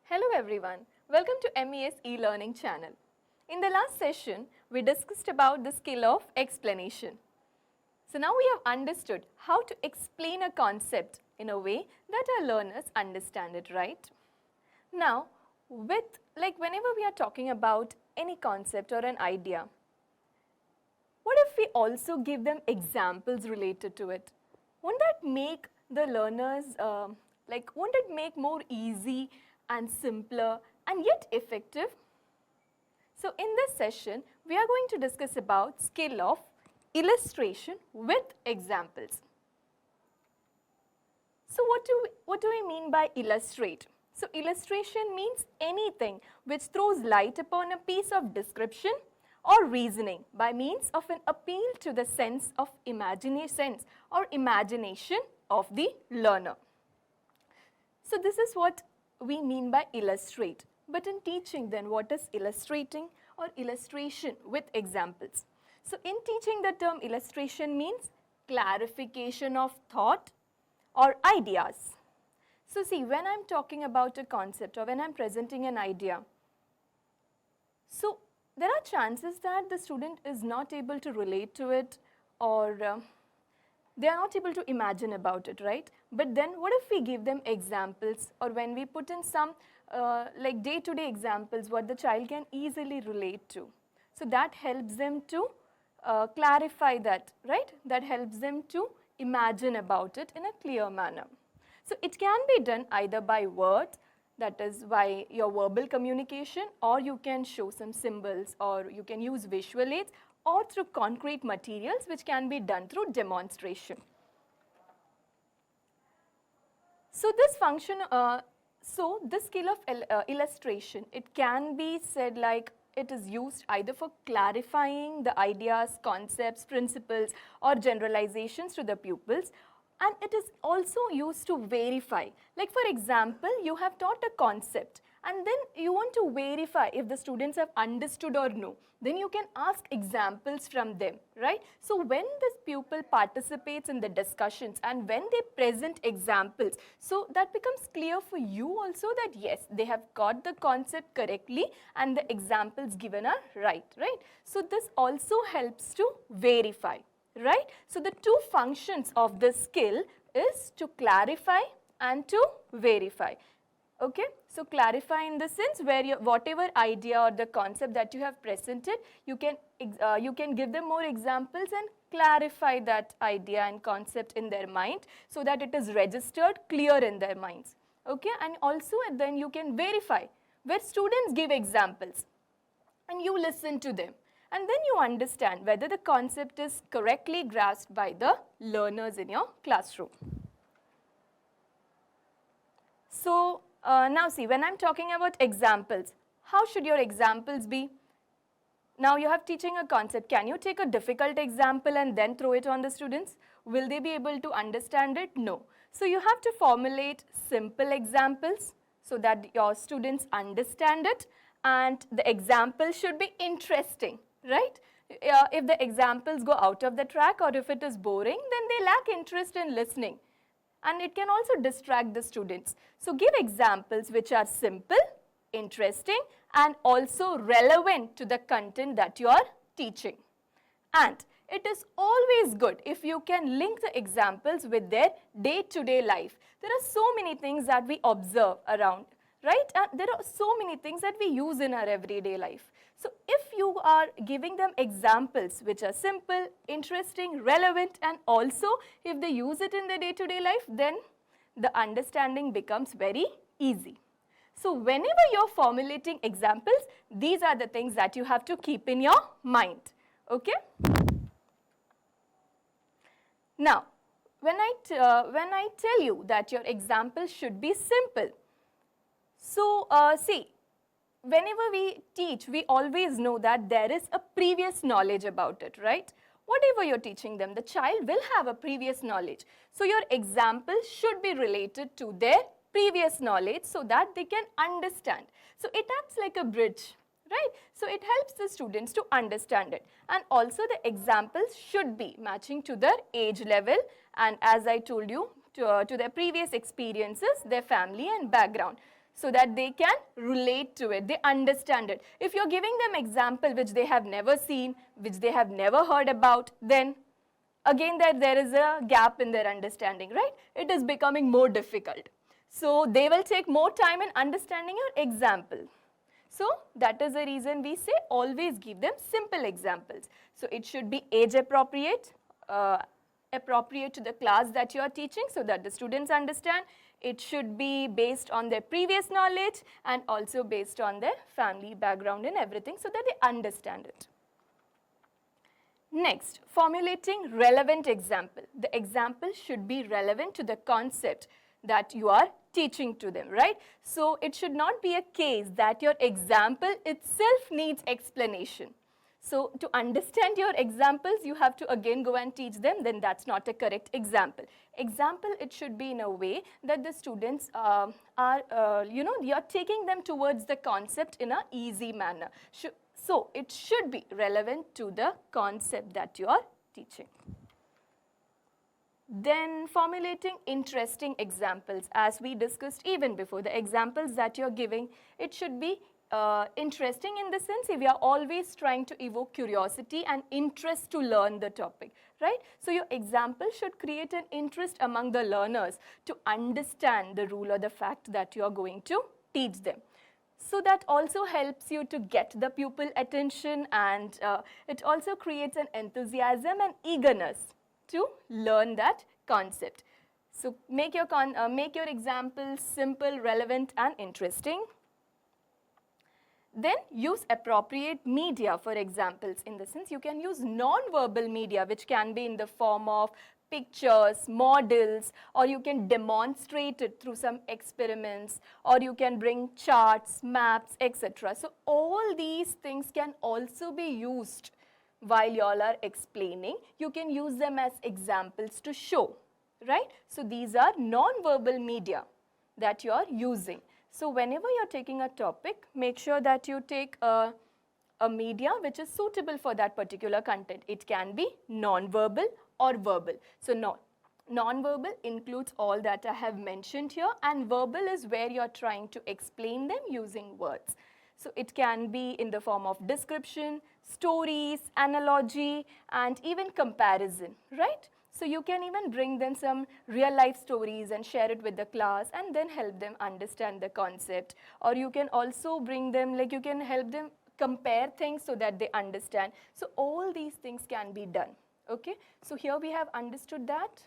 Hello everyone, welcome to MES e-learning channel. In the last session, we discussed about the skill of explanation. So now we have understood how to explain a concept in a way that our learners understand it, right? Now, whenever we are talking about any concept or an idea, what if we also give them examples related to it? Won't that make the learners, won't it make more easy and simpler and yet effective? So in this session, we are going to discuss about skill of illustration with examples. So what do we mean by illustrate? So illustration means anything which throws light upon a piece of description or reasoning by means of an appeal to the sense of imagination of the learner. So this is what we mean by illustrate. But in teaching then, what is illustrating or illustration with examples? So in teaching, the term illustration means clarification of thought or ideas. So see, when I'm talking about a concept or when I'm presenting an idea, so there are chances that the student is not able to relate to it or they are not able to imagine about it, right? But then what if we give them examples, or when we put in some day-to-day examples what the child can easily relate to. So that helps them to clarify that, right? That helps them to imagine about it in a clear manner. So it can be done either by words, that is by your verbal communication, or you can show some symbols, or you can use visual aids, or through concrete materials, which can be done through demonstration. So this function, this skill of illustration, it can be said like it is used either for clarifying the ideas, concepts, principles, or generalizations to the pupils. And it is also used to verify. Like for example, you have taught a concept and then you want to verify if the students have understood or no. Then you can ask examples from them, right? So when this pupil participates in the discussions and when they present examples, so that becomes clear for you also that yes, they have got the concept correctly and the examples given are right? So this also helps to verify. Right? So the two functions of this skill is to clarify and to verify. Okay? So clarify in the sense where whatever idea or the concept that you have presented, you can give them more examples and clarify that idea and concept in their mind so that it is registered clear in their minds. Okay? And also then you can verify where students give examples and you listen to them. And then you understand whether the concept is correctly grasped by the learners in your classroom. So now see, when I'm talking about examples, how should your examples be? Now you have teaching a concept. Can you take a difficult example and then throw it on the students? Will they be able to understand it? No. So you have to formulate simple examples so that your students understand it, and the example should be interesting. Right? If the examples go out of the track or if it is boring, then they lack interest in listening. And it can also distract the students. So give examples which are simple, interesting, and also relevant to the content that you are teaching. And it is always good if you can link the examples with their day-to-day life. There are so many things that we observe around, right? And there are so many things that we use in our everyday life. So if you are giving them examples which are simple, interesting, relevant, and also if they use it in their day-to-day life, then the understanding becomes very easy. So whenever you're formulating examples, these are the things that you have to keep in your mind. Okay? Now, when I tell you that your example should be simple, so see, whenever we teach, we always know that there is a previous knowledge about it, right? Whatever you're teaching them, the child will have a previous knowledge. So your example should be related to their previous knowledge so that they can understand. So it acts like a bridge, right? So it helps the students to understand it. And also the examples should be matching to their age level and, as I told you, to their previous experiences, their family and background. so that they can relate to it, they understand it. If you're giving them example which they have never seen, which they have never heard about, then again there is a gap in their understanding, right? It is becoming more difficult. So they will take more time in understanding your example. So that is the reason we say always give them simple examples. So it should be age appropriate, appropriate to the class that you are teaching so that the students understand. It should be based on their previous knowledge and also based on their family background and everything so that they understand it. Next, formulating relevant example. The example should be relevant to the concept that you are teaching to them, right? So it should not be a case that your example itself needs explanation. So to understand your examples, you have to again go and teach them, then that's not a correct example. Example, it should be in a way that the students you're taking them towards the concept in an easy manner. So it should be relevant to the concept that you are teaching. Then formulating interesting examples, as we discussed even before, the examples that you're giving, it should be interesting in the sense if we are always trying to evoke curiosity and interest to learn the topic, right? So your example should create an interest among the learners to understand the rule or the fact that you are going to teach them. So that also helps you to get the pupil attention, and it also creates an enthusiasm and eagerness to learn that concept. So make your examples simple, relevant and interesting. Then use appropriate media for examples. In the sense, you can use non-verbal media which can be in the form of pictures, models, or you can demonstrate it through some experiments, or you can bring charts, maps, etc. So all these things can also be used while you all are explaining. You can use them as examples to show, right? So these are non-verbal media that you are using. So whenever you're taking a topic, make sure that you take a media which is suitable for that particular content. It can be non-verbal or verbal. So non-verbal includes all that I have mentioned here, and verbal is where you're trying to explain them using words. So it can be in the form of description, stories, analogy, and even comparison, right? So you can even bring them some real life stories and share it with the class and then help them understand the concept. Or you can also bring them, like you can help them compare things so that they understand. So all these things can be done, okay? So here we have understood that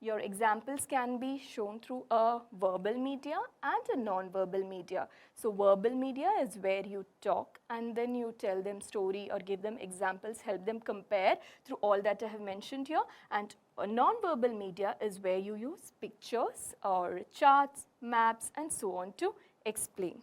your examples can be shown through a verbal media and a non-verbal media. So verbal media is where you talk and then you tell them story or give them examples, help them compare through all that I have mentioned here. And a non-verbal media is where you use pictures or charts, maps and so on to explain.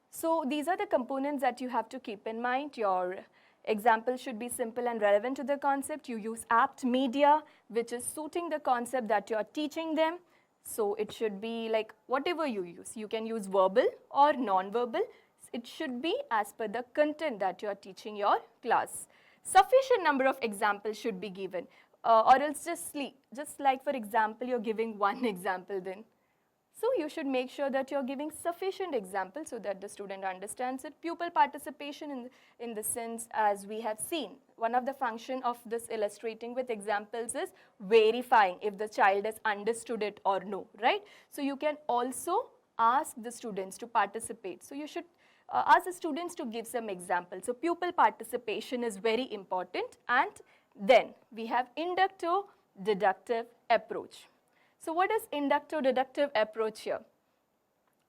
So these are the components that you have to keep in mind. Your example should be simple and relevant to the concept. You use apt media which is suiting the concept that you are teaching them. So it should be like whatever you use. You can use verbal or non-verbal. It should be as per the content that you are teaching your class. Sufficient number of examples should be given, or else just like for example you're giving one example then. So you should make sure that you're giving sufficient examples so that the student understands it. Pupil participation in the sense, as we have seen, one of the function of this illustrating with examples is verifying if the child has understood it or no, right? So you can also ask the students to participate. So you should ask the students to give some examples. So pupil participation is very important. And then we have inductive deductive approach. So what is inductive deductive approach here?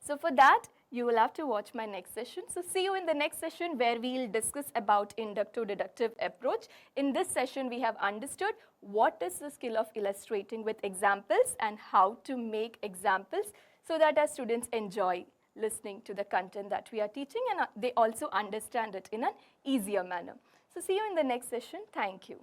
So for that, you will have to watch my next session. So see you in the next session where we will discuss about inductive deductive approach. In this session, we have understood what is the skill of illustrating with examples and how to make examples so that our students enjoy listening to the content that we are teaching and they also understand it in an easier manner. So see you in the next session. Thank you.